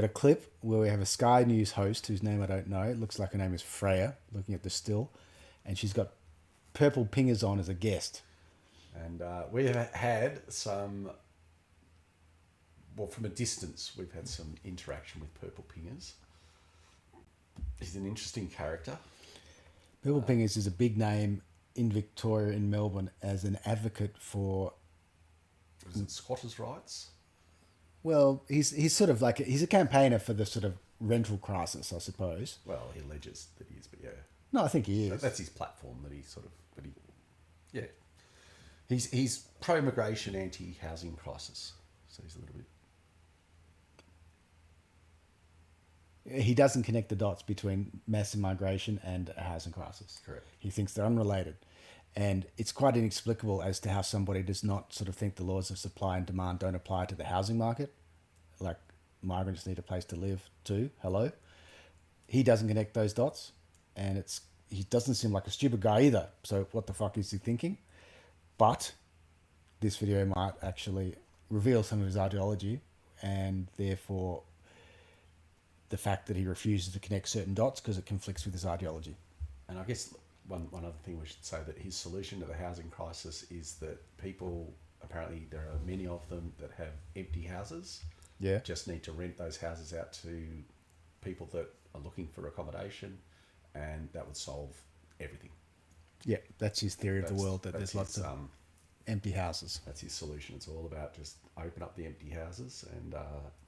got a clip where we have a Sky News host whose name I don't know. It looks like her name is Freya, looking at the still. And she's got Purplepingers on as a guest. And we have had some, well, from a distance, we've had some interaction with Purplepingers. He's an interesting character. Purplepingers is a big name in Victoria, in Melbourne, as an advocate for... Was it squatters' rights? Well, he's sort of like... He's a campaigner for the sort of rental crisis, I suppose. Well, he alleges that he is, but yeah. No, I think he is. That's his platform that he sort of... yeah. He's pro-immigration, anti-housing crisis. So he's a little bit... He doesn't connect the dots between mass migration and a housing crisis. Correct. He thinks they're unrelated. And it's quite inexplicable as to how somebody does not sort of think the laws of supply and demand don't apply to the housing market. Like, migrants need a place to live too. Hello. He doesn't connect those dots. And he doesn't seem like a stupid guy either. So what the fuck is he thinking? But this video might actually reveal some of his ideology, and therefore the fact that he refuses to connect certain dots because it conflicts with his ideology. And I guess one other thing we should say, that his solution to the housing crisis is that people, apparently there are many of them that have empty houses. Yeah. Just need to rent those houses out to people that are looking for accommodation, and that would solve everything. Yeah, that's his theory of the world, that there's lots of empty houses. That's his solution. It's all about just open up the empty houses and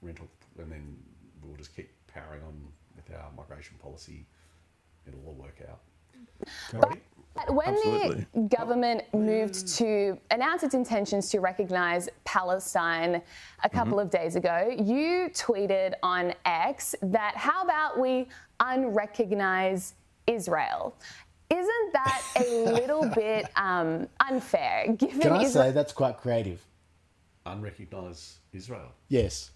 rental, and then we'll just keep powering on with our migration policy. It'll all work out. But when Absolutely. the government moved to announce its intentions to recognise Palestine a couple of days ago, you tweeted on X that how about we unrecognise Israel? Isn't that a little bit unfair? Given Can I say that's quite creative? Unrecognise Israel. Yes.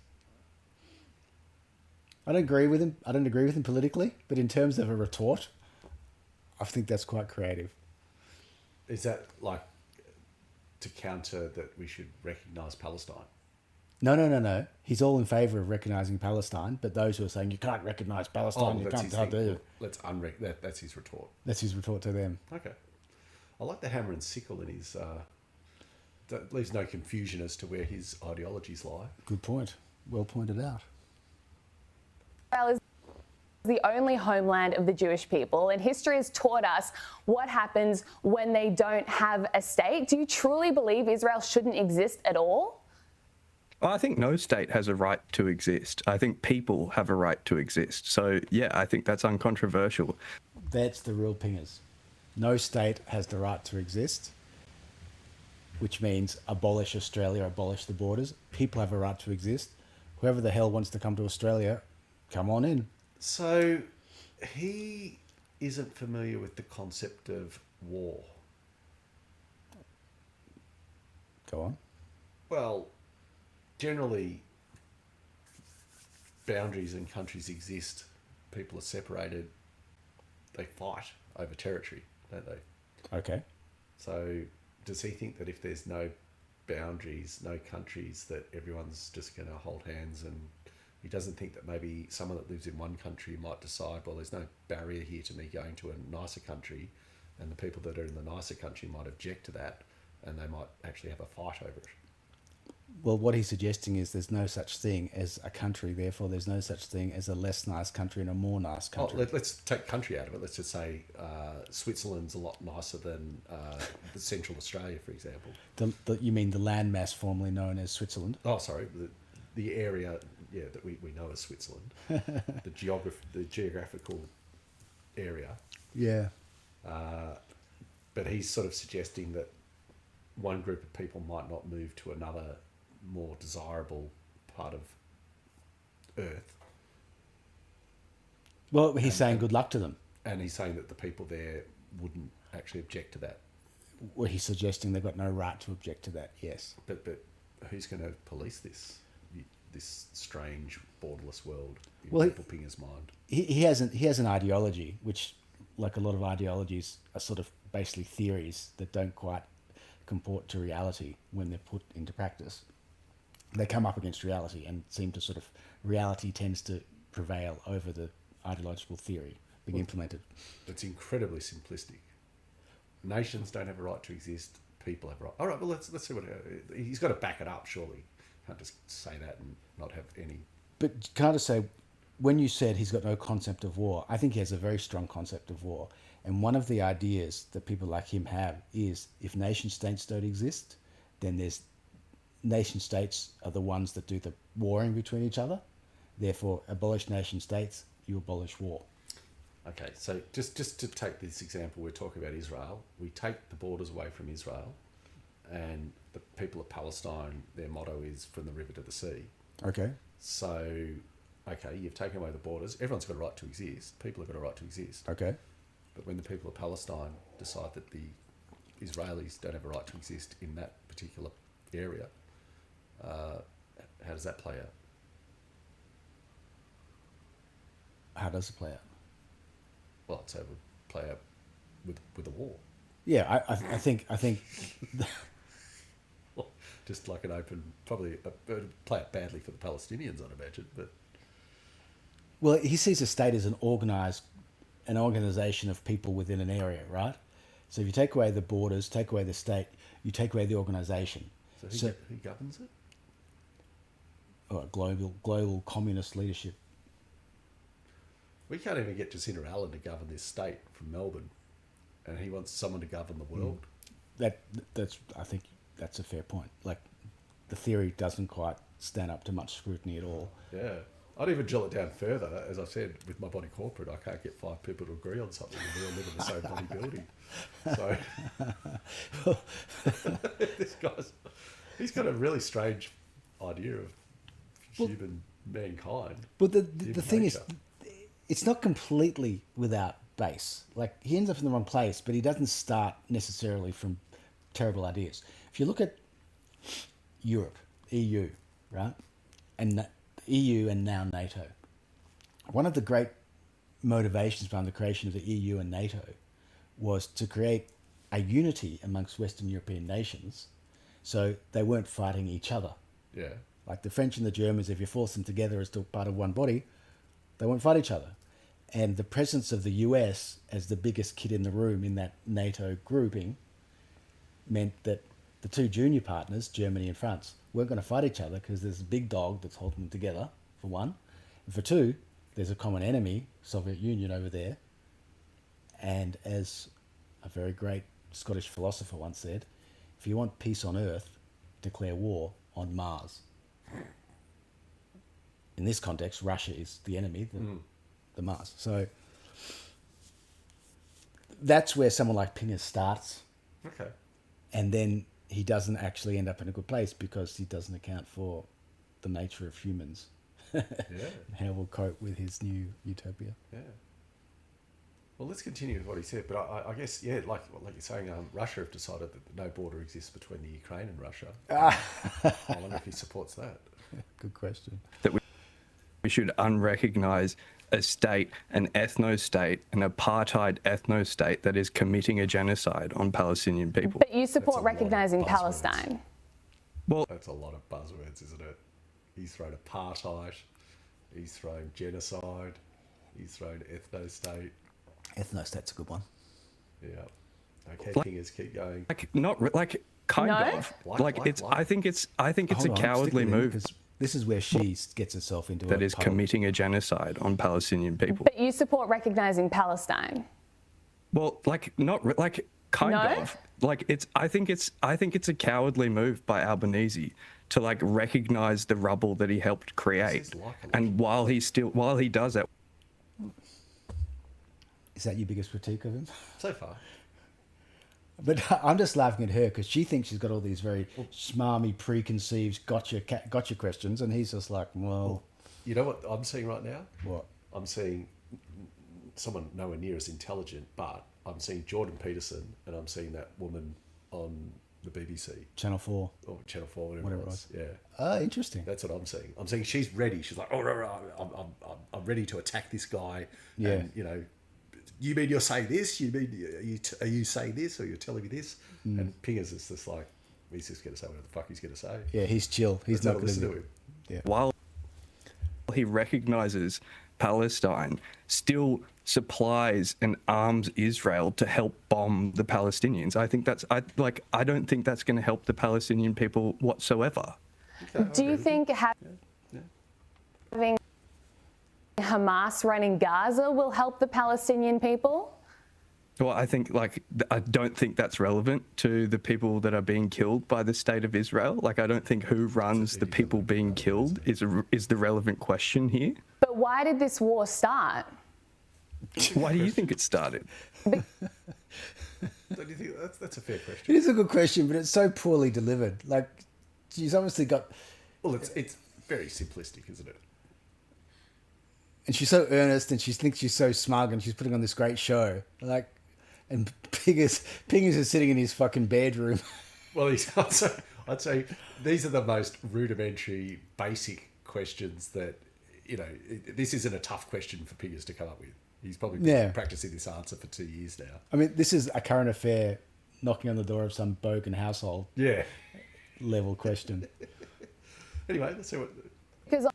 I don't agree with him. I don't agree with him politically, but in terms of a retort, I think that's quite creative. Is that like to counter that we should recognise Palestine? No. He's all in favour of recognising Palestine, but those who are saying you can't recognise Palestine, you that's can't his how thing. do. Let's that's his retort. That's his retort to them. Okay. I like the hammer and sickle in his... that leaves no confusion as to where his ideologies lie. Good point. Well pointed out. Israel is the only homeland of the Jewish people, and history has taught us what happens when they don't have a state. Do you truly believe Israel shouldn't exist at all? Well, I think no state has a right to exist. I think people have a right to exist. So, yeah, I think that's uncontroversial. That's the real pingers. No state has the right to exist, which means abolish Australia, abolish the borders. People have a right to exist. Whoever the hell wants to come to Australia, come on in. So he isn't familiar with the concept of war. Go on. Well, generally, boundaries in countries exist. People are separated. They fight over territory, don't they? Okay. So does he think that if there's no boundaries, no countries, that everyone's just going to hold hands? And he doesn't think that maybe someone that lives in one country might decide, well, there's no barrier here to me going to a nicer country, and the people that are in the nicer country might object to that, and they might actually have a fight over it. Well, what he's suggesting is there's no such thing as a country, therefore there's no such thing as a less nice country and a more nice country. Let's take country out of it. Let's just say Switzerland's a lot nicer than Central Australia, for example. You mean the landmass formerly known as Switzerland? Oh, sorry, the area, that we know as Switzerland, the geographical area. Yeah. But he's sort of suggesting that one group of people might not move to another more desirable part of Earth. Well, he's saying good luck to them. And he's saying that the people there wouldn't actually object to that. Well, he's suggesting they've got no right to object to that, yes. But who's going to police this strange borderless world in Purplepingers' mind? He has an ideology, which, like a lot of ideologies, are sort of basically theories that don't quite comport to reality when they're put into practice. they come up against reality and seem to sort of, reality tends to prevail over the ideological theory being implemented. It's incredibly simplistic. Nations don't have a right to exist. People have a right. All right, well, let's see what he's got to back it up. Surely, can't just say that and not have any. But can I just say, when you said he's got no concept of war, I think he has a very strong concept of war. And one of the ideas that people like him have is, if nation states don't exist, then there's nation states are the ones that do the warring between each other. Therefore, abolish nation states, you abolish war. Okay, so just to take this example, we're talking about Israel. We take the borders away from Israel, and the people of Palestine, their motto is from the river to the sea. Okay. So, okay, you've taken away the borders. Everyone's got a right to exist. People have got a right to exist. Okay. But when the people of Palestine decide that the Israelis don't have a right to exist in that particular area, how does that play out? How does it play out? Well, I'd say it would play out with a war. Yeah, I think Just like an open, probably it'd play out badly for the Palestinians, I'd imagine. But well, he sees a state as an organization of people within an area, right? So if you take away the borders, take away the state, you take away the organization. so who governs it? Global communist leadership. We can't even get Jacinta Allen to govern this state from Melbourne, and he wants someone to govern the world. That's I think that's a fair point. Like, the theory doesn't quite stand up to much scrutiny at all. Yeah. I'd even drill it down further. As I said, with my body corporate, I can't get 5 people to agree on something, and we all live in the same bloody building. So he's got a really strange idea of human mankind. But the thing is, it's not completely without base. Like, he ends up in the wrong place, but he doesn't start necessarily from terrible ideas. If you look at Europe, EU, right, and the EU and now NATO, one of the great motivations behind the creation of the EU and NATO was to create a unity amongst Western European nations, so they weren't fighting each other. Yeah. Like the French and the Germans, if you force them together as still part of one body, they won't fight each other. And the presence of the US as the biggest kid in the room in that NATO grouping meant that the two junior partners, Germany and France, weren't going to fight each other because there's a big dog that's holding them together, for one. And for two, there's a common enemy, Soviet Union, over there. And as a very great Scottish philosopher once said, if you want peace on Earth, declare war on Mars. In this context, Russia is the enemy, the Mars. So that's where someone like Pingers starts. Okay. And then he doesn't actually end up in a good place because he doesn't account for the nature of humans. Yeah. How we'll cope with his new utopia. Yeah. Well, let's continue with what he said. But I guess, yeah, like you're saying, Russia have decided that no border exists between the Ukraine and Russia. I wonder if he supports that. Good question. That we should unrecognize a state, an ethno-state, an apartheid ethno-state that is committing a genocide on Palestinian people. But you support That's a lot of recognising buzzwords. Palestine. Well, That's a lot of buzzwords, isn't it? He's thrown apartheid, he's thrown genocide, he's thrown ethno-state. Ethno-state's a good one. Yeah. Okay, Like- Pingers, keep going. Kind No? of. I think it's a Hold on, cowardly stick with him, move because this is where she gets herself into that a is puddle. committing a genocide on Palestinian people. But you support recognising Palestine. Well, kind No? of. I think it's a cowardly move by Albanese to recognize the rubble that he helped create. This is like a And while he does that, Is that your biggest critique of him? So far. But I'm just laughing at her because she thinks she's got all these very smarmy, preconceived, gotcha questions, and he's just like, well, You know what I'm seeing right now? what? I'm seeing someone nowhere near as intelligent, but I'm seeing Jordan Peterson and I'm seeing that woman on the BBC Channel 4. or Channel 4, whatever, Whatever it it was. Yeah. Ah, interesting. That's what I'm seeing. I'm seeing she's ready. She's like, oh, no, I'm ready to attack this guy. Yeah. And, you mean you're saying this? You mean are you saying this, or you're telling me this? And Pingers is just like, he's just going to say whatever the fuck he's going to say. Yeah, he's chill. He's Let's have not a going listen to to him. Yeah. While he recognises Palestine, still supplies and arms Israel to help bomb the Palestinians. I don't think that's going to help the Palestinian people whatsoever. Okay, Do you think having Hamas running Gaza will help the Palestinian people? Well, I don't think that's relevant to the people that are being killed by the state of Israel. Like, I don't think who runs the people being killed is the relevant question here. But why did this war start? Why do you think it started? Don't you think that's a fair It question? is a good question, but it's so poorly delivered. Like, she's obviously got... Well, it's very simplistic, isn't it? And she's so earnest, and she thinks she's so smug, and she's putting on this great show. Like, and Pingers is sitting in his fucking bedroom. Well, I'd say these are the most rudimentary, basic questions that, this isn't a tough question for Pingers to come up with. He's probably been practicing this answer for 2 years now. I mean, this is a current affair knocking on the door of some bogan household Yeah. level question. Anyway, let's see what... Because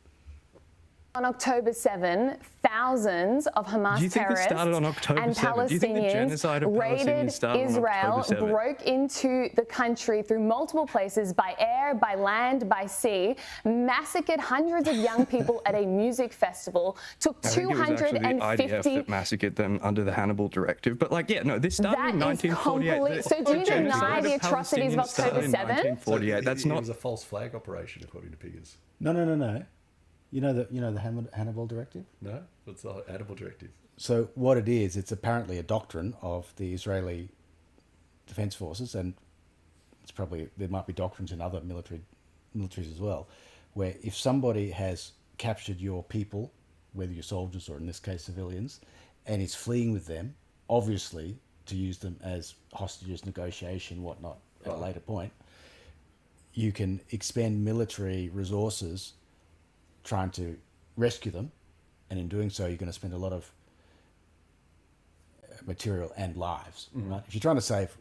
on October 7, thousands of Hamas Do you think it terrorists started on October and 7? Do you think the genocide of raided Palestinians started on Israel, October 7? broke into the country through multiple places by air, by land, by sea, massacred hundreds of young people at a music festival, took I think it was actually the IDF 250... that massacred them under the Hannibal Directive. But this started in That is 1948. so do you deny the atrocities of October 7? 1948. It That's not was a false flag operation, according to Pingers. No. You know the Hannibal Directive? No? What's the Hannibal Directive? So what it is, it's apparently a doctrine of the Israeli Defense Forces, and there might be doctrines in other militaries as well, where if somebody has captured your people, whether you're soldiers or in this case civilians, and is fleeing with them, obviously to use them as hostages, negotiation, whatnot, at a later point, you can expend military resources trying to rescue them, and in doing so you're going to spend a lot of material and lives. Right? If you're trying to save,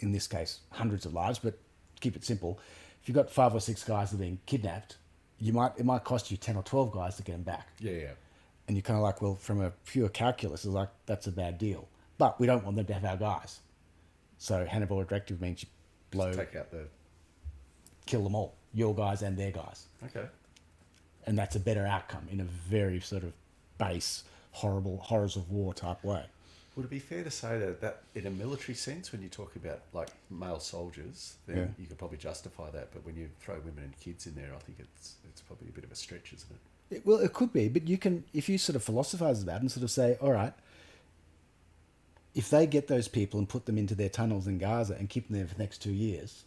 in this case, hundreds of lives, but keep it simple, if you've got 5 or 6 guys that are being kidnapped, it might cost you 10 or 12 guys to get them back. Yeah. And you're kind of like, well, from a pure calculus, it's like, that's a bad deal. But we don't want them to have our guys. So Hannibal Directive means you Take out kill them all, your guys and their guys. Okay. And that's a better outcome in a very sort of base, horrible horrors of war type way. Would it be fair to say that in a military sense, when you talk about like male soldiers, then you could probably justify that, but when you throw women and kids in there, I think it's probably a bit of a stretch, isn't it? Well, it could be, but you can, if you sort of philosophize about it and sort of say, all right, if they get those people and put them into their tunnels in Gaza and keep them there for the next 2 years,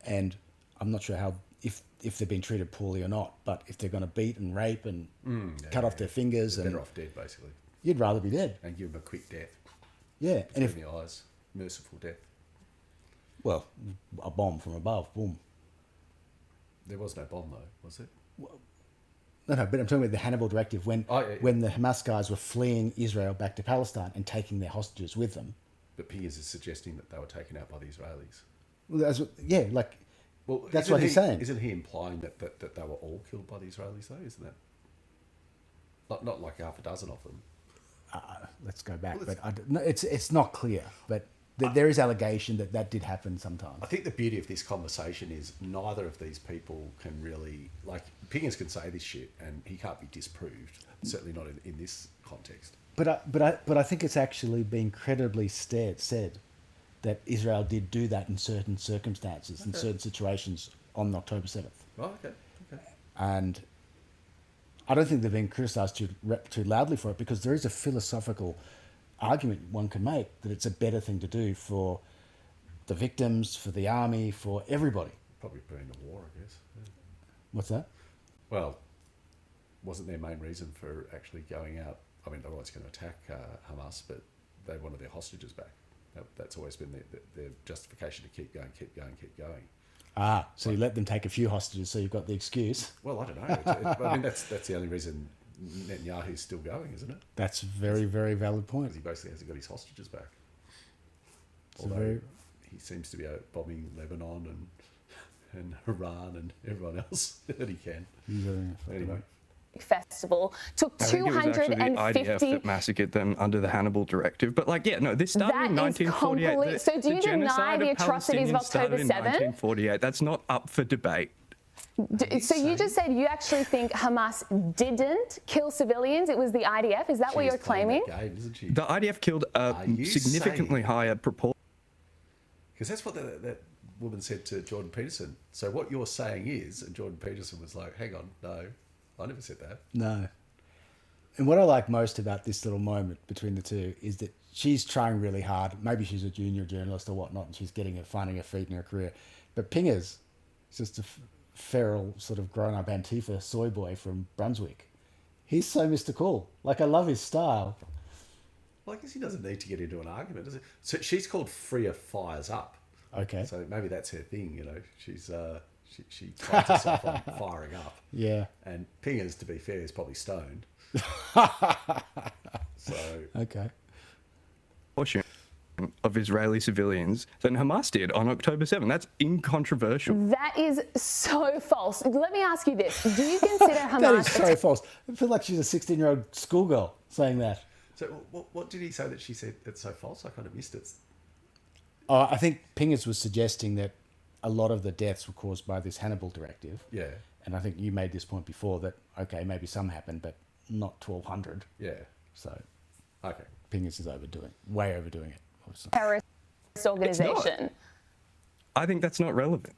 and I'm not sure how, if they've been treated poorly or not, but if they're going to beat and rape and cut off their fingers, They're and better off dead, basically, you'd rather be dead. and give them a quick death. Yeah, and In the eyes, merciful death. well, a bomb from above, boom. There was no bomb though, was it? No, but I'm talking about the Hannibal Directive when Yeah. when the Hamas guys were fleeing Israel back to Palestine and taking their hostages with them. But Pingers is suggesting that they were taken out by the Israelis. Well, that's what, Well, that's isn't what he's saying. Isn't he implying that they were all killed by the Israelis though? Isn't that not like half a dozen of them? Let's go back, Well, but it's not clear. But there is allegation that did happen sometimes. I think the beauty of this conversation is neither of these people can really, like, Pingers can say this shit and he can't be disproved. Certainly not in this context. But I think it's actually been credibly said that Israel did do that in certain circumstances, in certain situations on October 7th. Oh, okay. And I don't think they've been criticised too loudly for it, because there is a philosophical argument one can make that it's a better thing to do for the victims, for the army, for everybody. Probably bring the war, I guess. Yeah. What's that? Well, wasn't their main reason for actually going out? I mean, they're always going to attack Hamas, but they wanted their hostages back. That's always been their justification to keep going. So you let them take a few hostages, so you've got the excuse. Well, I don't know. I mean, that's the only reason Netanyahu's still going, isn't it? That's a very, very valid point. Because he basically hasn't got his hostages back. It's Although very... he seems to be out bombing Lebanon and Iran and everyone else that he can. Anyway. Festival took I think it was actually the IDF 250. that massacred them under the Hannibal Directive. But this started in That is 1948. so do you deny genocide the atrocities of Palestinians started October in 7? 1948. That's not up for debate. So you just said you actually think Hamas didn't kill civilians, it was the IDF? Is that what you're claiming? Game, isn't she? The IDF killed a significantly higher proportion. Because that's what that woman said to Jordan Peterson. So what you're saying is, and Jordan Peterson was like, hang on, no, I never said that. No. And what I like most about this little moment between the two is that she's trying really hard. Maybe she's a junior journalist or whatnot, and she's finding her feet in her career. But Pingers is just a feral sort of grown-up Antifa soy boy from Brunswick. He's so Mr. Cool. Like, I love his style. Well, I guess he doesn't need to get into an argument, does he? So she's called Freya Fires Up. Okay. So maybe that's her thing, She's she prides herself on firing up. Yeah. And Pingers, to be fair, is probably stoned. So Okay. Portion of Israeli civilians than Hamas did on October 7. That's incontroversial. That is so false. Let me ask you this. Do you consider Hamas... That is so false. I feel like she's a 16-year-old schoolgirl saying that. So what did he say that she said it's so false? I kind of missed it. I think Pingers was suggesting that a lot of the deaths were caused by this Hannibal Directive. Yeah. And I think you made this point before that, okay, maybe some happened, but not 1,200. Yeah. So Okay. Pingers is way overdoing it. Obviously. terrorist organization? I think that's not relevant.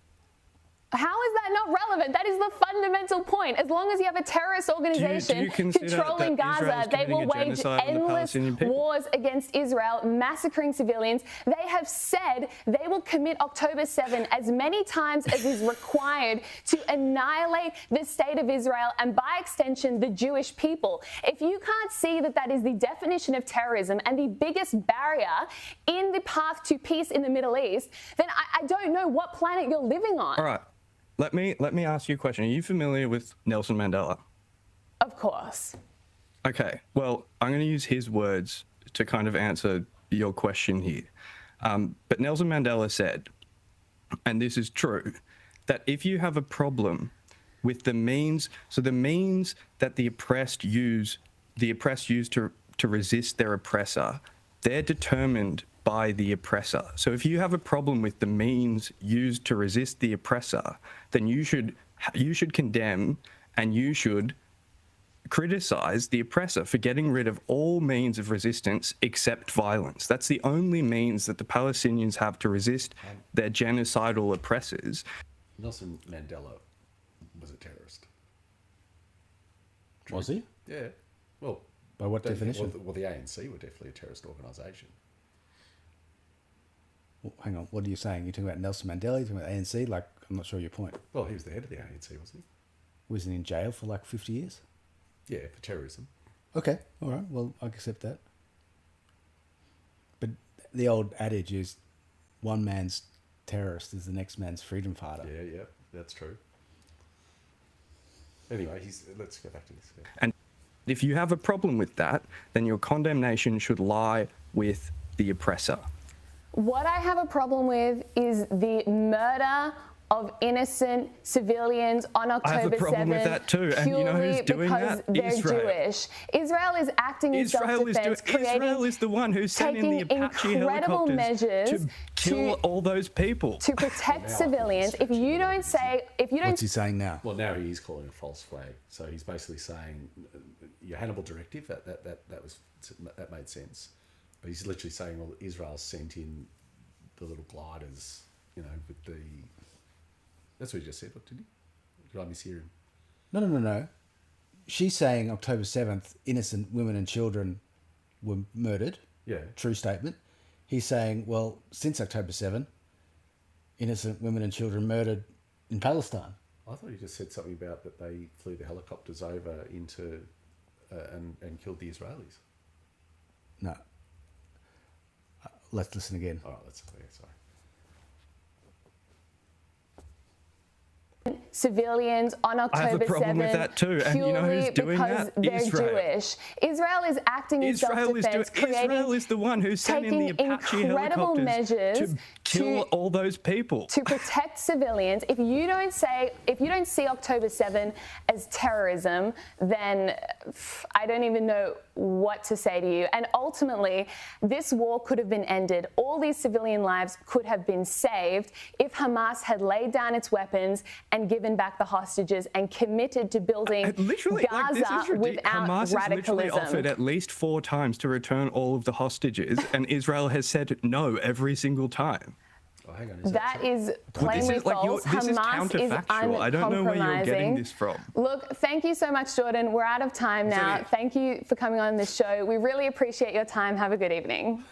How is that not relevant? That is the fundamental point. As long as you have a terrorist organization controlling Gaza, they will wage endless wars against Israel, massacring civilians. They have said they will commit October 7 as many times as is required to annihilate the state of Israel and, by extension, the Jewish people. If you can't see that that is the definition of terrorism and the biggest barrier in the path to peace in the Middle East, then I don't know what planet you're living on. All right. Let me ask you a question. Are you familiar with Nelson Mandela? Of course. Okay. Well, I'm going to use his words to kind of answer your question here. But Nelson Mandela said, and this is true, that if you have a problem with the means that the oppressed use to resist their oppressor, they're determined by the oppressor. So if you have a problem with the means used to resist the oppressor, then you should condemn and you should criticize the oppressor for getting rid of all means of resistance except violence. That's the only means that the Palestinians have to resist their genocidal oppressors. Nelson Mandela was a terrorist. Was he? Yeah. Well, by what definition? Well, the ANC were definitely a terrorist organisation. Well, hang on, what are you saying? You're talking about Nelson Mandela, you're talking about ANC? Like, I'm not sure your point. Well, he was the head of the ANC, wasn't he? Was he in jail for like 50 years? Yeah, for terrorism. Okay, all right, well, I accept that. But the old adage is one man's terrorist is the next man's freedom fighter. Yeah, that's true. Anyway, let's go back to this. Yeah. And if you have a problem with that, then your condemnation should lie with the oppressor. What I have a problem with is the murder of innocent civilians on October 7th. I have a problem with that too. And you know who's doing that? They're Israel. Jewish. Israel is acting in self-defense, Israel is the one who's sending the Apache incredible helicopters measures to kill all those people. to protect civilians. If you don't say, What's he saying now? Well, now he is calling a false flag. So he's basically saying your Hannibal Directive, that made sense. But he's literally saying, well, Israel sent in the little gliders, with the... That's what he just said. What did he? Did I mishear him? No. She's saying October 7th, innocent women and children were murdered. Yeah. True statement. He's saying, well, since October 7, innocent women and children murdered in Palestine. I thought he just said something about that they flew the helicopters over into and killed the Israelis. No. Let's listen again. All right, let's... Yeah, sorry. civilians on October 7th. I have a problem with that too. And you know who's doing because that? they're Israel. Jewish. Israel is acting in self-defense, Israel is the one who's sending the Apache incredible helicopters measures to kill all those people. To protect civilians. If you don't see October 7 as terrorism, then I don't even know what to say to you. And ultimately, this war could have been ended. All these civilian lives could have been saved if Hamas had laid down its weapons and given back the hostages and committed to building Gaza without Hamas radicalism. Has literally offered at least 4 times to return all of the hostages, and Israel has said no every single time. Oh, hang on, that is plainly false. This is Hamas is counterfactual. I don't know where you're getting this from. Look, thank you so much, Jordan. We're out of time now. Thank you for coming on this show. We really appreciate your time. Have a good evening.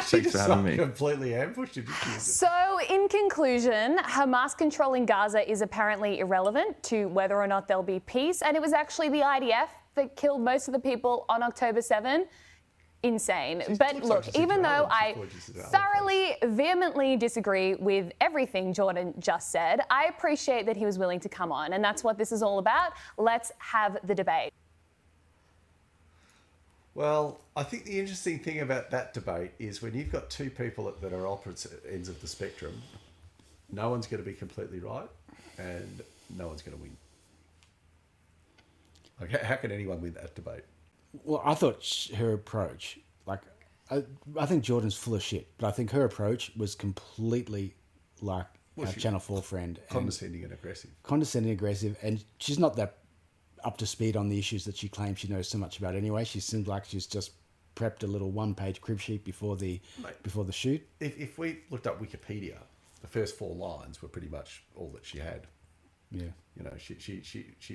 She just completely ambushed you. So, in conclusion, Hamas controlling Gaza is apparently irrelevant to whether or not there'll be peace, and it was actually the IDF that killed most of the people on October 7. Insane. But look, even though I thoroughly, vehemently disagree with everything Jordan just said, I appreciate that he was willing to come on, and that's what this is all about. Let's have the debate. Well, I think the interesting thing about that debate is when you've got 2 people that are opposite ends of the spectrum, no one's going to be completely right and no one's going to win. Like, how can anyone win that debate? Well, I thought her approach, like, I think Jordan's full of shit, but I think her approach was completely like our Channel 4 friend. Condescending and aggressive. Condescending and aggressive, and she's not that up to speed on the issues that she claims she knows so much about anyway. She seems like she's just prepped a little 1-page crib sheet before the shoot. If we looked up Wikipedia, the first 4 lines were pretty much all that she had. Yeah. You know, she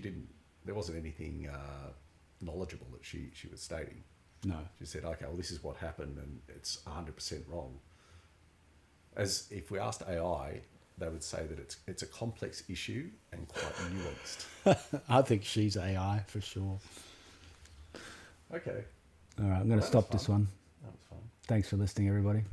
didn't, there wasn't anything knowledgeable that she was stating. No. She said, okay, well, this is what happened and it's 100% wrong. As if we asked AI, they would say that it's a complex issue and quite nuanced. I think she's AI for sure. Okay. All right, I'm going to stop this one. That was fun. Thanks for listening, everybody.